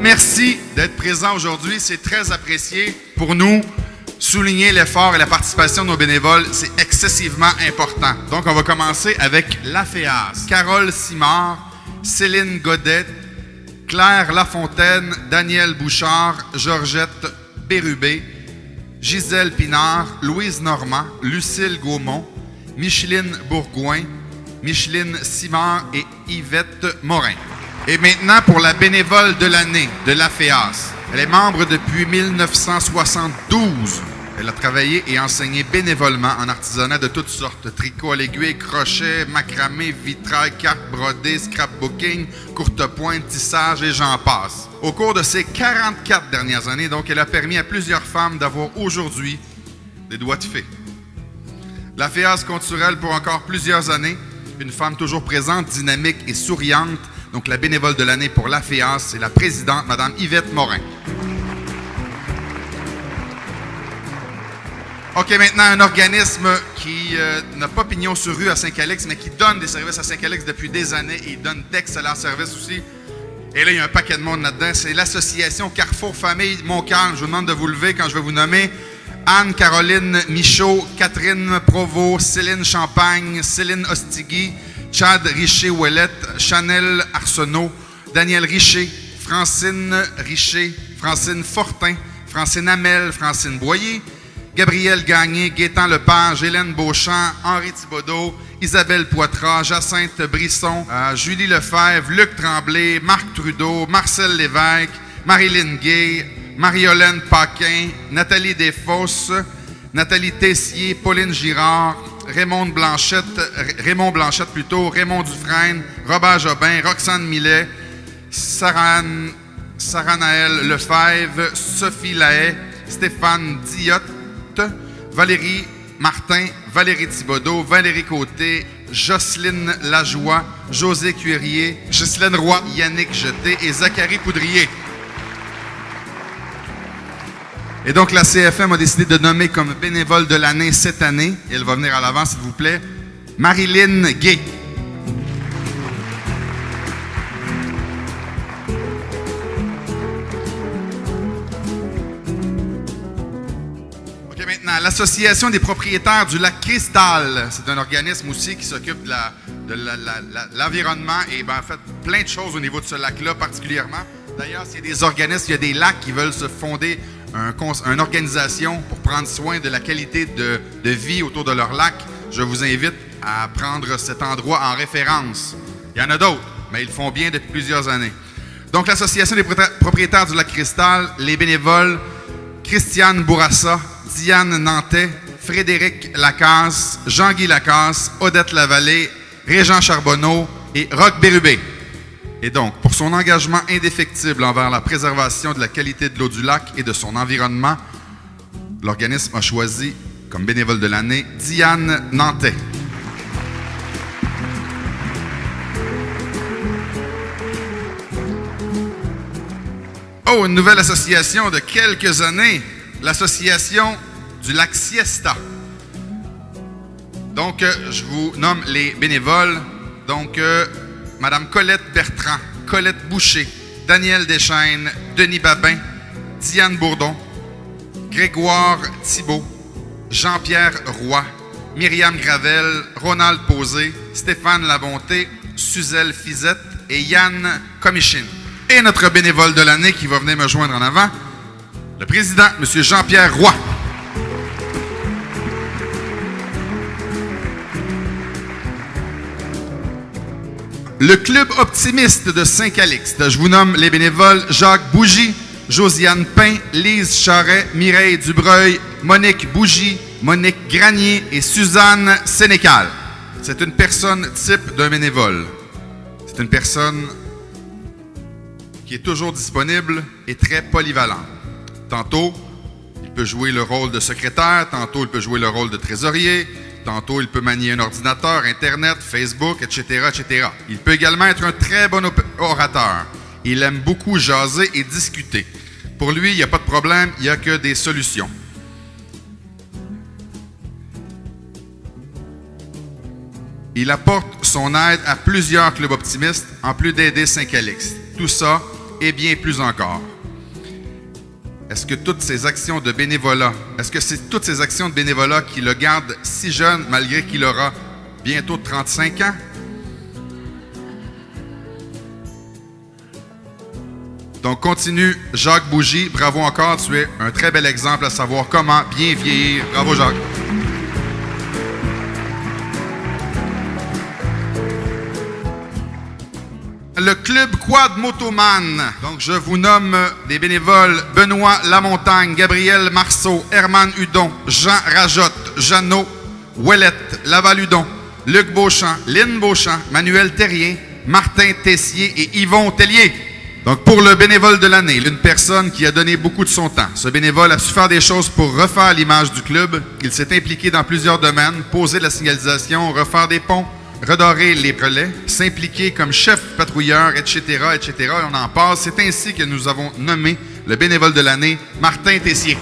Merci d'être présent aujourd'hui. C'est très apprécié pour nous. Souligner l'effort et la participation de nos bénévoles, c'est excessivement important. Donc, on va commencer avec l'AFEAS. Carole Simard, Céline Godet, Claire Lafontaine, Daniel Bouchard, Georgette Bérubé, Gisèle Pinard, Louise Normand, Lucille Gaumont, Micheline Bourgoin, Micheline Simard et Yvette Morin. Et maintenant, pour la bénévole de l'année de l'AFEAS. Elle est membre depuis 1972. Elle a travaillé et enseigné bénévolement en artisanat de toutes sortes. Tricot à l'aiguille, crochet, macramé, vitrail, cartes brodées, scrapbooking, courte pointe, tissage et j'en passe. Au cours de ces 44 dernières années, donc, elle a permis à plusieurs femmes d'avoir aujourd'hui des doigts de fée. L'AFEAS compte sur elle pour encore plusieurs années. Une femme toujours présente, dynamique et souriante. Donc, la bénévole de l'année pour l'AFEAS, c'est la présidente, Mme Yvette Morin. OK, maintenant, un organisme qui n'a pas pignon sur rue à Saint-Calix, mais qui donne des services à Saint-Calix depuis des années et il donne d'excellents services aussi. Et là, il y a un paquet de monde là-dedans. C'est l'association Carrefour Famille Montcalm. Je vous demande de vous lever quand je vais vous nommer Anne-Caroline Michaud, Catherine Provost, Céline Champagne, Céline Ostigui, Chad Richer-Ouellette, Chanel Arsenault, Daniel Richer, Francine Richer, Francine Fortin, Francine Hamel, Francine Boyer, Gabriel Gagné, Gaétan Lepage, Hélène Beauchamp, Henri Thibodeau, Isabelle Poitras, Jacinthe Brisson, Julie Lefebvre, Luc Tremblay, Marc Trudeau, Marcel Lévesque, Marilyn Gay, Marie-Hélène Paquin, Nathalie Desfosses, Nathalie Tessier, Pauline Girard, Raymond Blanchette, Raymond Dufresne, Robert Jobin, Roxane Millet, Saranaël Lefebvre, Sophie Lahaye, Stéphane Diotte, Valérie Martin, Valérie Thibodeau, Valérie Côté, Jocelyne Lajoie, José Cuirier, Ghislaine Roy, Yannick Jeté et Zachary Poudrier. Et donc, la CFM a décidé de nommer comme bénévole de l'année cette année, et elle va venir à l'avant, s'il vous plaît, Marilyn Gay. OK, maintenant, l'Association des propriétaires du lac Cristal. C'est un organisme aussi qui s'occupe de l'environnement et en fait plein de choses au niveau de ce lac-là particulièrement. D'ailleurs, s'il y a des organismes, il y a des lacs qui veulent se fonder une organisation pour prendre soin de la qualité de vie autour de leur lac, je vous invite à prendre cet endroit en référence. Il y en a d'autres, mais ils le font bien depuis plusieurs années. Donc, l'Association des propriétaires du lac Cristal, les bénévoles, Christiane Bourassa, Diane Nantais, Frédéric Lacasse, Jean-Guy Lacasse, Odette Lavallée, Régent Charbonneau et Roch Bérubé. Et donc, pour son engagement indéfectible envers la préservation de la qualité de l'eau du lac et de son environnement, l'organisme a choisi comme bénévole de l'année Diane Nantais. Oh, une nouvelle association de quelques années, l'association du lac Siesta. Donc, je vous nomme les bénévoles. Donc, Madame Colette Bertrand, Colette Boucher, Daniel Deschaines, Denis Babin, Diane Bourdon, Grégoire Thibault, Jean-Pierre Roy, Myriam Gravel, Ronald Posé, Stéphane Labonté, Suzelle Fizette et Yann Comichin. Et notre bénévole de l'année qui va venir me joindre en avant, le président, M. Jean-Pierre Roy. Le Club optimiste de Saint-Calixte. Je vous nomme les bénévoles Jacques Bougie, Josiane Pain, Lise Charret, Mireille Dubreuil, Monique Bougie, Monique Granier et Suzanne Sénécal. C'est une personne type d'un bénévole. C'est une personne qui est toujours disponible et très polyvalente. Tantôt, il peut jouer le rôle de secrétaire, tantôt il peut jouer le rôle de trésorier, tantôt il peut manier un ordinateur, Internet, Facebook, etc., etc. Il peut également être un très bon orateur. Il aime beaucoup jaser et discuter. Pour lui, il n'y a pas de problème, il n'y a que des solutions. Il apporte son aide à plusieurs clubs optimistes, en plus d'aider Saint-Calixte. Tout ça et bien plus encore. Est-ce que toutes ces actions de bénévolat, est-ce que c'est toutes ces actions de bénévolat qui le gardent si jeune malgré qu'il aura bientôt 35 ans? Donc, continue, Jacques Bougie. Bravo encore, tu es un très bel exemple à savoir comment bien vieillir. Bravo, Jacques. Le club Quad Motoman. Donc, je vous nomme des bénévoles. Benoît Lamontagne, Gabriel Marceau, Herman Hudon, Jean Rajotte, Jeannot Ouellette, Laval Hudon, Luc Beauchamp, Lynn Beauchamp, Manuel Terrien, Martin Tessier et Yvon Tellier. Donc, pour le bénévole de l'année, une personne qui a donné beaucoup de son temps. Ce bénévole a su faire des choses pour refaire l'image du club. Il s'est impliqué dans plusieurs domaines, poser de la signalisation, refaire des ponts, redorer les relais, s'impliquer comme chef patrouilleur, etc., etc. Et on en passe. C'est ainsi que nous avons nommé le bénévole de l'année, Martin Tessier.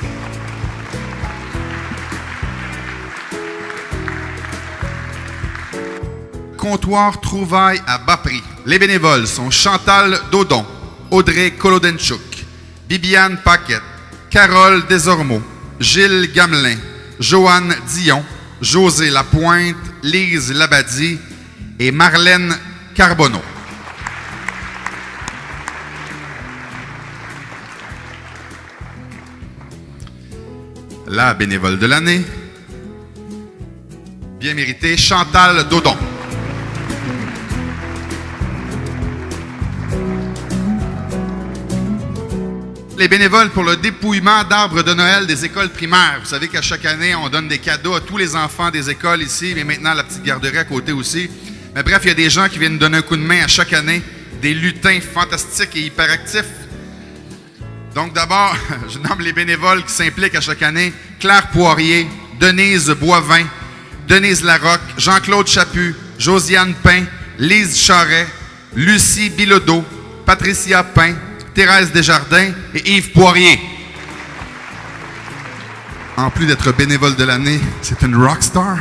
Comptoir Trouvailles à bas prix. Les bénévoles sont Chantal Dodon, Audrey Kolodenchuk, Bibiane Paquette, Carole Desormeaux, Gilles Gamelin, Joanne Dion, José Lapointe, Lise Labadie et Marlène Carbonneau. La bénévole de l'année, bien méritée, Chantal Dodon. Les bénévoles pour le dépouillement d'arbres de Noël des écoles primaires. Vous savez qu'à chaque année, on donne des cadeaux à tous les enfants des écoles ici, mais maintenant la petite garderie à côté aussi. Mais bref, il y a des gens qui viennent donner un coup de main à chaque année, des lutins fantastiques et hyperactifs. Donc d'abord, je nomme les bénévoles qui s'impliquent à chaque année. Claire Poirier, Denise Boivin, Denise Larocque, Jean-Claude Chaput, Josiane Pain, Lise Charret, Lucie Bilodeau, Patricia Pain, Thérèse Desjardins et Yves Poirier. En plus d'être bénévole de l'année, c'est une rockstar.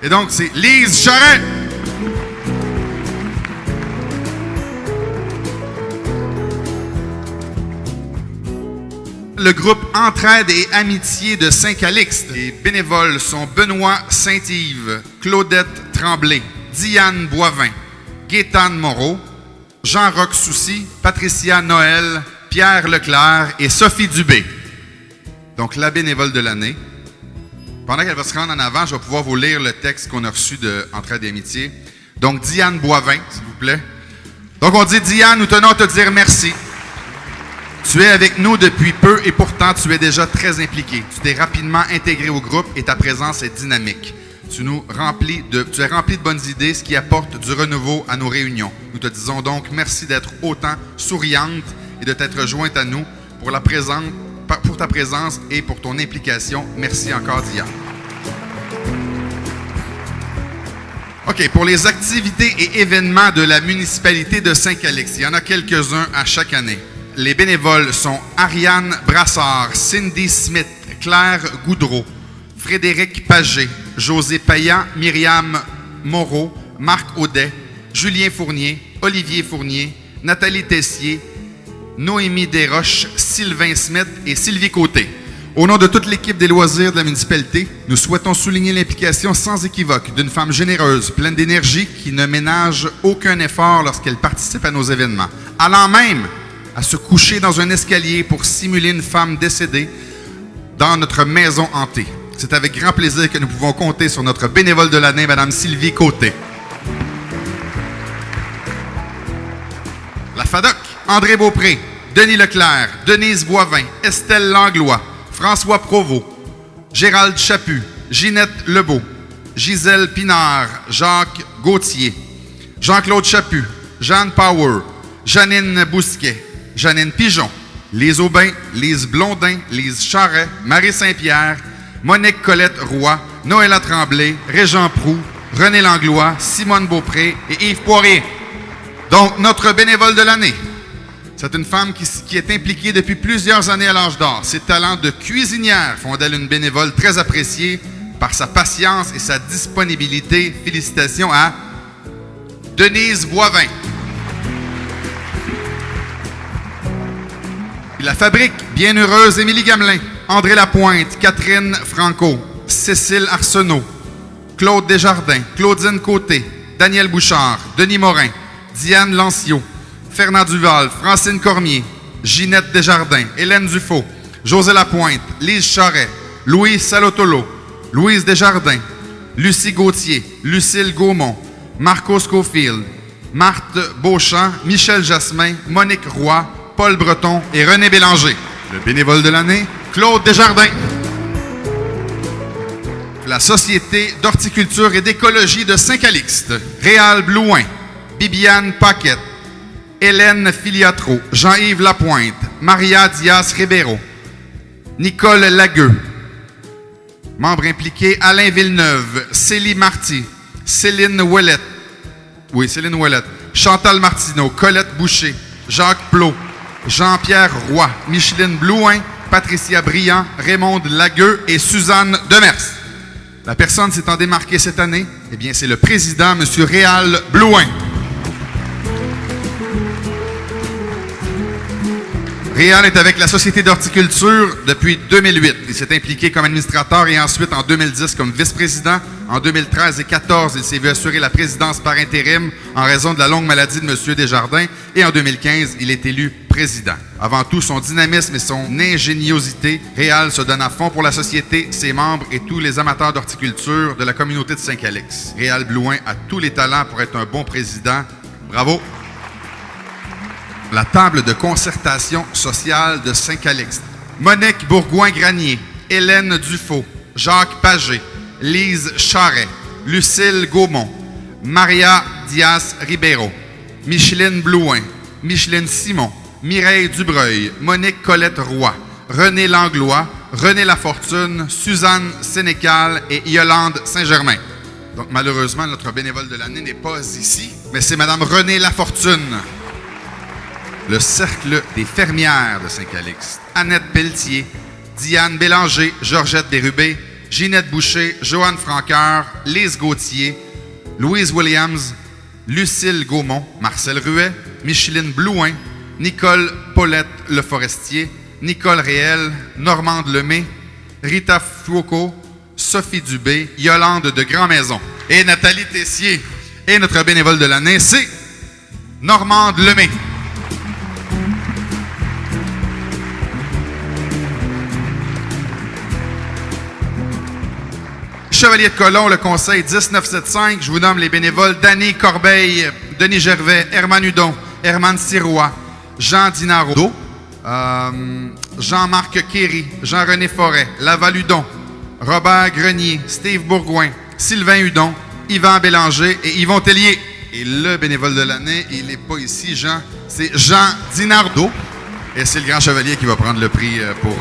Et donc, c'est Lise Charret. Le groupe Entraide et Amitié de Saint-Calixte. Les bénévoles sont Benoît Saint-Yves, Claudette Tremblay, Diane Boivin, Gaétane Moreau, Jean-Roch Soucy, Patricia Noël, Pierre Leclerc et Sophie Dubé. Donc, la bénévole de l'année. Pendant qu'elle va se rendre en avant, je vais pouvoir vous lire le texte qu'on a reçu de Entraide et Amitié. Donc, Diane Boivin, s'il vous plaît. Donc, on dit, Diane, nous tenons à te dire merci. Tu es avec nous depuis peu et pourtant, tu es déjà très impliqué. Tu t'es rapidement intégré au groupe et ta présence est dynamique. Tu es rempli de bonnes idées, ce qui apporte du renouveau à nos réunions. Nous te disons donc merci d'être autant souriante et de t'être jointe à nous pour ta présence et pour ton implication. Merci encore, Diane. OK, pour les activités et événements de la municipalité de Saint-Calixte, il y en a quelques-uns à chaque année. Les bénévoles sont Ariane Brassard, Cindy Smith, Claire Goudreau, Frédéric Pagé, José Payan, Myriam Moreau, Marc Audet, Julien Fournier, Olivier Fournier, Nathalie Tessier, Noémie Desroches, Sylvain Smith et Sylvie Côté. Au nom de toute l'équipe des loisirs de la municipalité, nous souhaitons souligner l'implication sans équivoque d'une femme généreuse, pleine d'énergie, qui ne ménage aucun effort lorsqu'elle participe à nos événements, allant même à se coucher dans un escalier pour simuler une femme décédée dans notre maison hantée. C'est avec grand plaisir que nous pouvons compter sur notre bénévole de l'année, Mme Sylvie Côté. La FADOC, André Beaupré, Denis Leclerc, Denise Boivin, Estelle Langlois, François Provost, Gérald Chaput, Ginette Lebeau, Gisèle Pinard, Jacques Gauthier, Jean-Claude Chaput, Jeanne Power, Janine Bousquet, Janine Pigeon, Lise Aubin, Lise Blondin, Lise Charret, Marie Saint-Pierre, Monique Colette Roy, Noëlla Tremblay, Régent Proux, René Langlois, Simone Beaupré et Yves Poirier. Donc, notre bénévole de l'année. C'est une femme qui est impliquée depuis plusieurs années à l'âge d'or. Ses talents de cuisinière font d'elle une bénévole très appréciée par sa patience et sa disponibilité. Félicitations à Denise Boivin. Puis la fabrique, Bienheureuse, Émilie Gamelin, André Lapointe, Catherine Franco, Cécile Arsenault, Claude Desjardins, Claudine Côté, Daniel Bouchard, Denis Morin, Diane Lancio, Fernand Duval, Francine Cormier, Ginette Desjardins, Hélène Dufaux, José Lapointe, Lise Charret, Louise Salotolo, Louise Desjardins, Lucie Gauthier, Lucille Gaumont, Marco Scofield, Marthe Beauchamp, Michel Jasmin, Monique Roy, Paul Breton et René Bélanger. Le bénévole de l'année, Claude Desjardins. La Société d'horticulture et d'écologie de Saint-Calixte, Réal Blouin, Bibiane Paquette, Hélène Filiatro, Jean-Yves Lapointe, Maria Diaz-Ribeiro, Nicole Lagueux. Membres impliqués, Alain Villeneuve, Célie Marty, Céline Ouellette, Chantal Martineau, Colette Boucher, Jacques Plot, Jean-Pierre Roy, Micheline Blouin, Patricia Briand, Raymond Lagueux et Suzanne Demers. La personne s'étant démarquée cette année, eh bien, c'est le président, M. Réal Blouin. Réal est avec la Société d'horticulture depuis 2008. Il s'est impliqué comme administrateur et ensuite en 2010 comme vice-président. En 2013 et 2014, il s'est vu assurer la présidence par intérim en raison de la longue maladie de M. Desjardins. Et en 2015, il est élu président. Avant tout, son dynamisme et son ingéniosité, Réal se donne à fond pour la société, ses membres et tous les amateurs d'horticulture de la communauté de Saint-Calixte. Réal Blouin a tous les talents pour être un bon président. Bravo! La table de concertation sociale de Saint-Calixte. Monique Bourgoin-Granier, Hélène Dufaux, Jacques Pagé, Lise Charret, Lucille Gaumont, Maria Diaz-Ribeiro, Micheline Blouin, Micheline Simon, Mireille Dubreuil, Monique Colette Roy, René Langlois, René Lafortune, Suzanne Sénécal et Yolande Saint-Germain. Donc malheureusement, notre bénévole de l'année n'est pas ici, mais c'est Mme Renée Lafortune. Le Cercle des fermières de Saint-Calixte. Annette Pelletier, Diane Bélanger, Georgette Bérubé, Ginette Boucher, Joanne Franqueur, Lise Gauthier, Louise Williams, Lucille Gaumont, Marcel Ruet, Micheline Blouin, Nicole Paulette Le Forestier, Nicole Réel, Normande Lemay, Rita Foucault, Sophie Dubé, Yolande de Grand-Maison et Nathalie Tessier. Et notre bénévole de l'année, c'est Normande Lemay. Chevalier de Colomb, le conseil 10975. Je vous nomme les bénévoles Danny Corbeil, Denis Gervais, Herman Hudon, Herman Sirois, Jean Dinaro, Jean-Marc Kéry, Jean-René Forêt, Laval Hudon, Robert Grenier, Steve Bourgoin, Sylvain Hudon, Yvan Bélanger et Yvon Tellier. Et le bénévole de l'année, il n'est pas ici, Jean, c'est Jean Dinardo. Et c'est le grand chevalier qui va prendre le prix pour...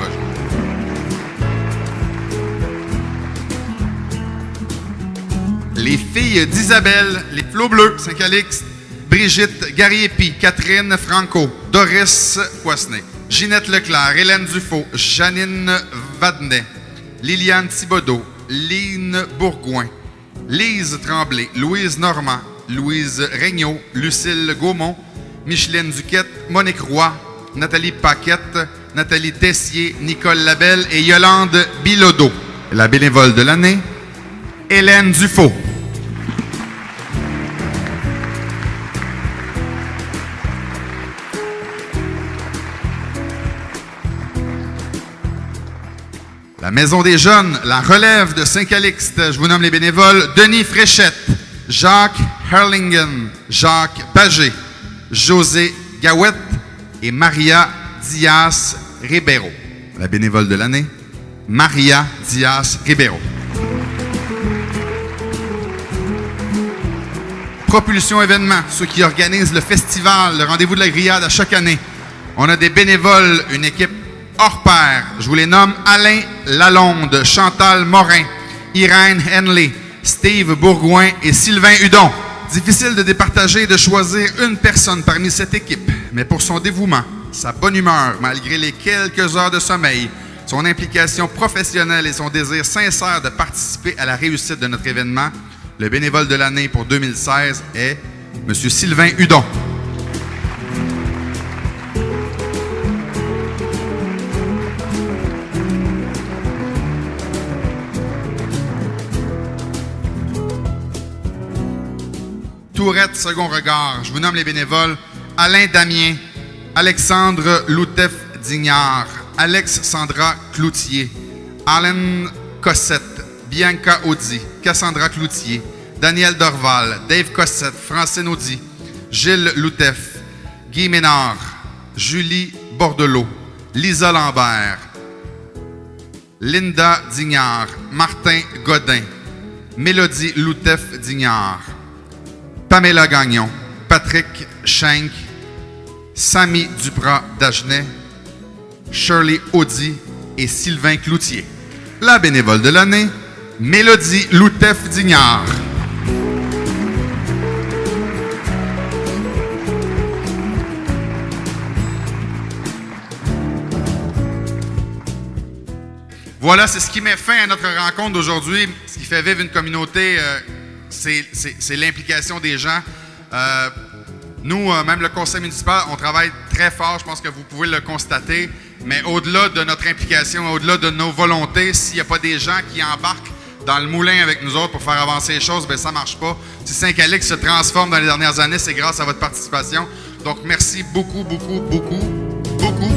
Les filles d'Isabelle, les Flots Bleus, Saint-Calixte, Brigitte Gariepi, Catherine Franco, Doris Poisnet, Ginette Leclerc, Hélène Dufaux, Janine Vadnet, Liliane Thibodeau, Line Bourgoin, Lise Tremblay, Louise Normand, Louise Regnault, Lucille Gaumont, Micheline Duquette, Monique Roy, Nathalie Paquette, Nathalie Tessier, Nicole Labelle et Yolande Bilodeau. La bénévole de l'année, Hélène Dufaux. La Maison des Jeunes, la relève de Saint-Calixte. Je vous nomme les bénévoles. Denis Fréchette, Jacques Herlingen, Jacques Pagé, José Gawette et Maria Diaz-Ribeiro. La bénévole de l'année, Maria Diaz-Ribeiro. Propulsion événement, ceux qui organisent le festival, le rendez-vous de la grillade à chaque année. On a des bénévoles, une équipe hors pair. Je vous les nomme Alain Lalonde, Chantal Morin, Irène Henley, Steve Bourgoin et Sylvain Hudon. Difficile de départager et de choisir une personne parmi cette équipe, mais pour son dévouement, sa bonne humeur, malgré les quelques heures de sommeil, son implication professionnelle et son désir sincère de participer à la réussite de notre événement, le bénévole de l'année pour 2016 est M. Sylvain Hudon. Tourette Second Regard. Je vous nomme les bénévoles. Alain Damien, Alexandre Loutef-Dignard, Alex Sandra Cloutier, Alain Cossette, Bianca Audi, Cassandra Cloutier, Daniel Dorval, Dave Cossette, Francine Audi, Gilles Loutef, Guy Ménard, Julie Bordelot, Lisa Lambert, Linda Dignard, Martin Godin, Mélodie Loutef-Dignard, Pamela Gagnon, Patrick Schenck, Samy Duprat-Dagenet, Shirley Audi et Sylvain Cloutier. La bénévole de l'année, Mélodie Loutef-Dignard. Voilà, c'est ce qui met fin à notre rencontre d'aujourd'hui. Ce qui fait vivre une communauté, c'est l'implication des gens. Nous, même le conseil municipal, on travaille très fort, je pense que vous pouvez le constater, mais au-delà de notre implication, au-delà de nos volontés, s'il n'y a pas des gens qui embarquent dans le moulin avec nous autres pour faire avancer les choses, bien ça ne marche pas. Si Saint-Calix se transforme dans les dernières années, c'est grâce à votre participation. Donc, merci beaucoup, beaucoup, beaucoup, beaucoup.